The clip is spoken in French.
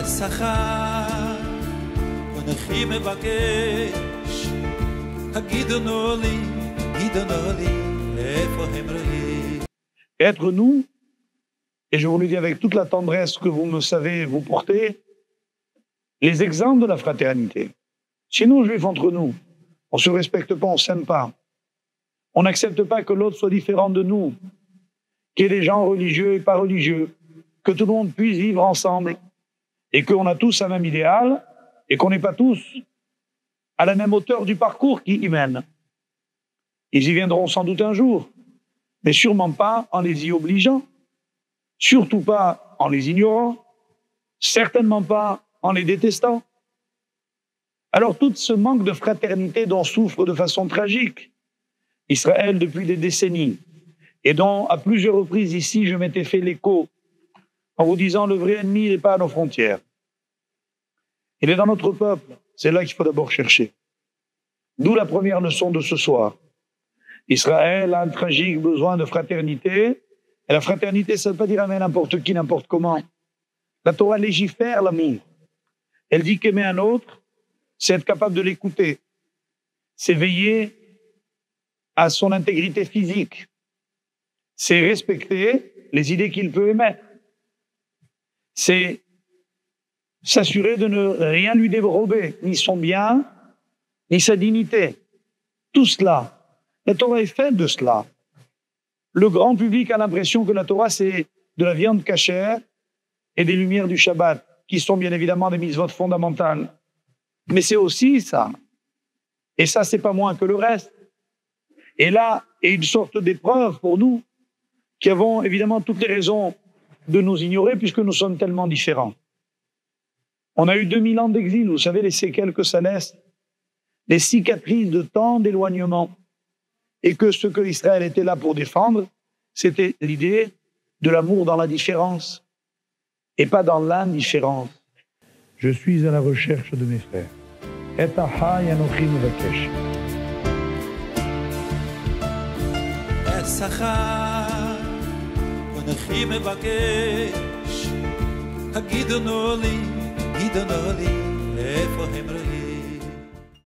השכר ונכי מבקש הגידונו לי איפה הם רואים. Être nous, et je vous le dis avec toute la tendresse que vous me savez vous porter, les exemples de la fraternité. Sinon, juifs entre nous, on ne se respecte pas, on ne s'aime pas. On n'accepte pas que l'autre soit différent de nous, qu'il y ait des gens religieux et pas religieux, que tout le monde puisse vivre ensemble et qu'on a tous un même idéal et qu'on n'est pas tous à la même hauteur du parcours qui y mène. Ils y viendront sans doute un jour, mais sûrement pas en les y obligeant, surtout pas en les ignorant, certainement pas en les détestant. Alors tout ce manque de fraternité dont souffre de façon tragique Israël depuis des décennies, et dont à plusieurs reprises ici je m'étais fait l'écho en vous disant le vrai ennemi n'est pas à nos frontières. Il est dans notre peuple, c'est là qu'il faut d'abord chercher. D'où la première leçon de ce soir. Israël a un tragique besoin de fraternité, et la fraternité, ça ne veut pas dire aimer n'importe qui, n'importe comment. La Torah légifère l'amour. Elle dit qu'aimer un autre, c'est être capable de l'écouter, c'est veiller à son intégrité physique, c'est respecter les idées qu'il peut émettre, c'est s'assurer de ne rien lui dérober, ni son bien, ni sa dignité. Tout cela, la Torah est faite de cela. Le grand public a l'impression que la Torah, c'est de la viande cachère et des lumières du Shabbat, qui sont bien évidemment des mitzvot fondamentales. Mais c'est aussi ça. Et ça, c'est pas moins que le reste. Et là est une sorte d'épreuve pour nous, qui avons évidemment toutes les raisons de nous ignorer, puisque nous sommes tellement différents. On a eu 2000 ans d'exil, vous savez les séquelles que ça laisse, les cicatrices de tant d'éloignement. Et que ce que Israël était là pour défendre, c'était l'idée de l'amour dans la différence, et pas dans l'indifférence. Je suis à la recherche de mes frères. Et ahai anochi mevakesh. השכר ונכי מבקש הגידונו לי איפה הם רואים.